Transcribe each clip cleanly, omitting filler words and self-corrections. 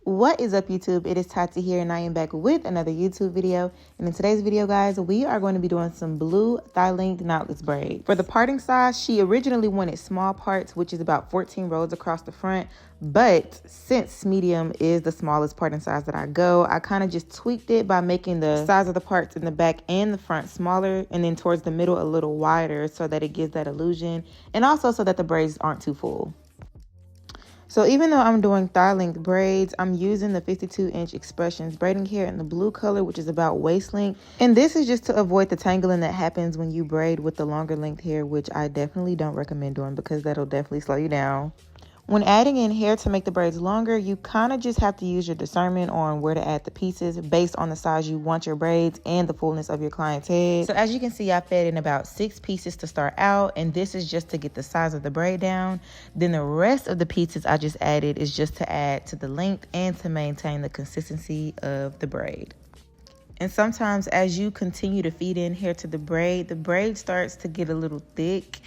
What is up, YouTube? It is Tati here, and I am back with another YouTube video. And in today's video, guys, we are going to be doing some blue thigh-length knotless braids. For the parting size, she originally wanted small parts, which is about 14 rows across the front. But since medium is the smallest parting size that I go, I kind of just tweaked it by making the size of the parts in the back and the front smaller, and then towards the middle a little wider so that it gives that illusion, and also so that the braids aren't too full. So even though I'm doing thigh length braids, I'm using the 52-inch Expressions braiding hair in the blue color, which is about waist length. And this is just to avoid the tangling that happens when you braid with the longer length hair, which I definitely don't recommend doing because that'll definitely slow you down. When adding in hair to make the braids longer, you kind of just have to use your discernment on where to add the pieces based on the size you want your braids and the fullness of your client's head. So as you can see, I fed in about 6 pieces to start out, and this is just to get the size of the braid down. Then the rest of the pieces I just added is just to add to the length and to maintain the consistency of the braid. And sometimes as you continue to feed in hair to the braid starts to get a little thick.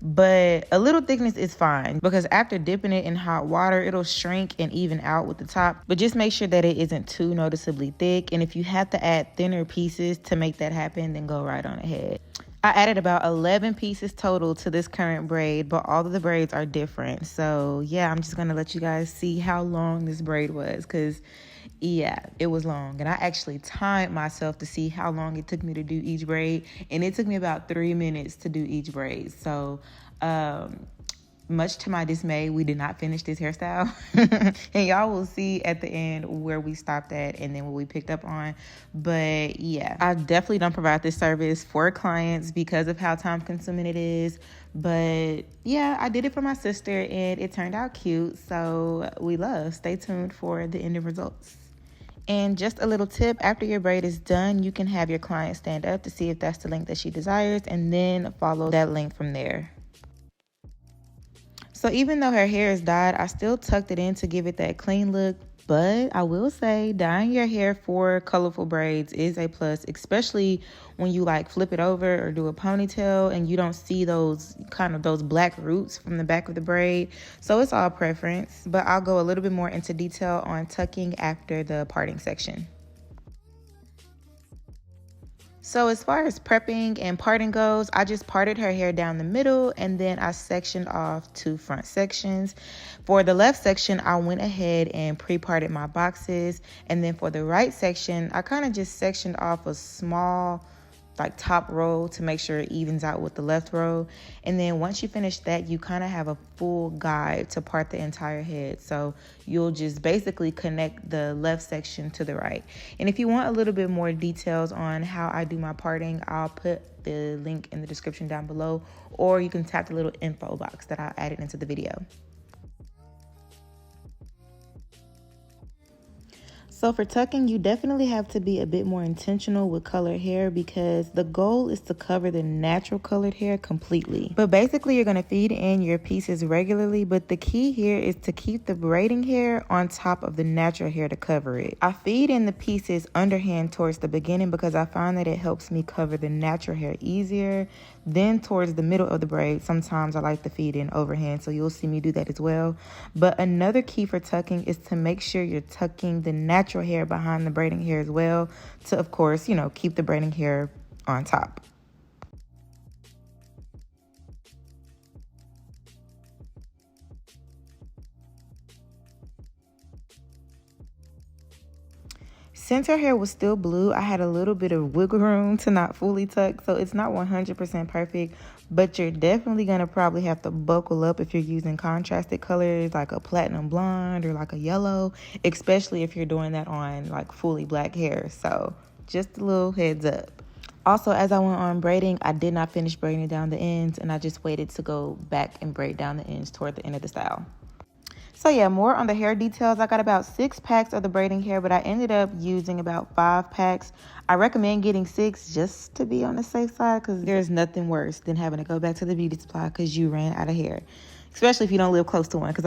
But a little thickness is fine because after dipping it in hot water, it'll shrink and even out with the top. But just make sure that it isn't too noticeably thick. And if you have to add thinner pieces to make that happen, then go right on ahead. I added about 11 pieces total to this current braid, but all of the braids are different. So yeah, I'm just going to let you guys see how long this braid was because yeah, it was long. And I actually timed myself to see how long it took me to do each braid. And it took me about 3 minutes to do each braid. So much to my dismay, we did not finish this hairstyle. And y'all will see at the end where we stopped at and then what we picked up on. But yeah, I definitely don't provide this service for clients because of how time consuming it is. But yeah, I did it for my sister and it turned out cute. So we love. Stay tuned for the ending results. And just a little tip, after your braid is done, you can have your client stand up to see if that's the length that she desires and then follow that length from there. So even though her hair is dyed, I still tucked it in to give it that clean look. But I will say dyeing your hair for colorful braids is a plus, especially when you like flip it over or do a ponytail and you don't see those black roots from the back of the braid. So it's all preference, but I'll go a little bit more into detail on tucking after the parting section. So as far as prepping and parting goes, I just parted her hair down the middle and then I sectioned off 2 front sections. For the left section, I went ahead and pre-parted my boxes. And then for the right section, I kind of just sectioned off a small top row to make sure it evens out with the left row. And then once you finish that, you kind of have a full guide to part the entire head. So you'll just basically connect the left section to the right. And if you want a little bit more details on how I do my parting, I'll put the link in the description down below, or you can tap the little info box that I added into the video. So for tucking, you definitely have to be a bit more intentional with colored hair because the goal is to cover the natural colored hair completely. But basically, you're going to feed in your pieces regularly, but the key here is to keep the braiding hair on top of the natural hair to cover it. I feed in the pieces underhand towards the beginning because I find that it helps me cover the natural hair easier. Then towards the middle of the braid, sometimes I like to feed in overhand, so you'll see me do that as well. But another key for tucking is to make sure you're tucking the natural hair behind the braiding hair as well to, of course, keep the braiding hair on top. Since her hair was still blue, I had a little bit of wiggle room to not fully tuck, so it's not 100% perfect, but you're definitely going to probably have to buckle up if you're using contrasted colors like a platinum blonde or like a yellow, especially if you're doing that on fully black hair. So just a little heads up. Also, as I went on braiding, I did not finish braiding down the ends, and I just waited to go back and braid down the ends toward the end of the style. So yeah, more on the hair details. I got about 6 packs of the braiding hair, but I ended up using about 5 packs. I recommend getting 6 just to be on the safe side because there's nothing worse than having to go back to the beauty supply because you ran out of hair. Especially if you don't live close to one, because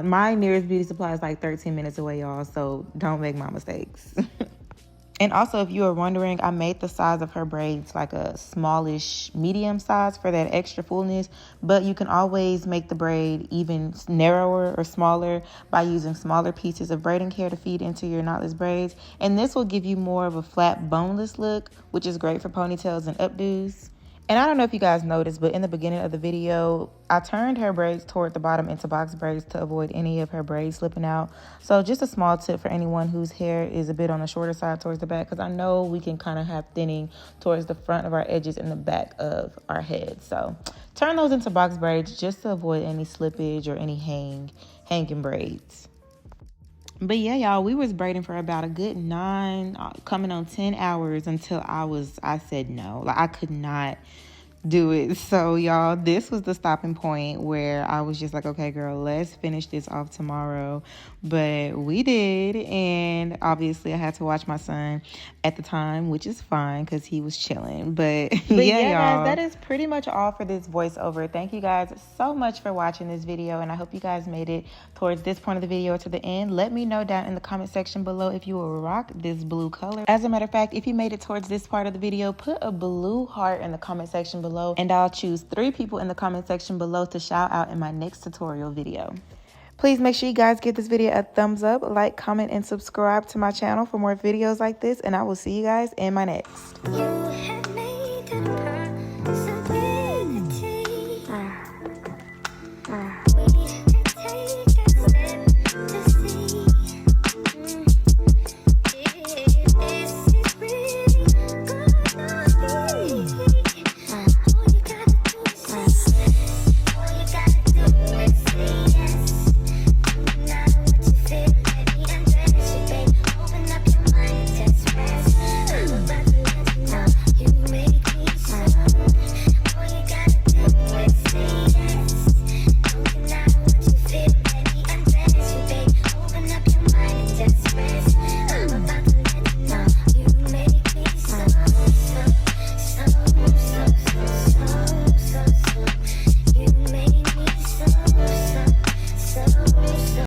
my nearest beauty supply is 13 minutes away, y'all. So don't make my mistakes. And also, if you are wondering, I made the size of her braids like a smallish medium size for that extra fullness, but you can always make the braid even narrower or smaller by using smaller pieces of braiding hair to feed into your knotless braids. And this will give you more of a flat boneless look, which is great for ponytails and updos. And I don't know if you guys noticed, but in the beginning of the video, I turned her braids toward the bottom into box braids to avoid any of her braids slipping out. So just a small tip for anyone whose hair is a bit on the shorter side towards the back, because I know we can kind of have thinning towards the front of our edges and the back of our head. So turn those into box braids just to avoid any slippage or any hanging braids. But yeah, y'all, we was braiding for about a good 9, coming on 10 hours until I said no. Like, I could not do it. So y'all, this was the stopping point where I was just like, okay, girl, let's finish this off tomorrow. But we did, and obviously I had to watch my son at the time, which is fine because he was chilling. But yeah, y'all, guys, that is pretty much all for this voiceover. Thank you guys so much for watching this video, and I hope you guys made it towards this point of the video to the end. Let me know down in the comment section below if you will rock this blue color. As a matter of fact, if you made it towards this part of the video, put a blue heart in the comment section below, and I'll choose 3 people in the comment section below to shout out in my next tutorial video. Please make sure you guys give this video a thumbs up, like, comment, and subscribe to my channel for more videos like this, and I will see you guys in my next.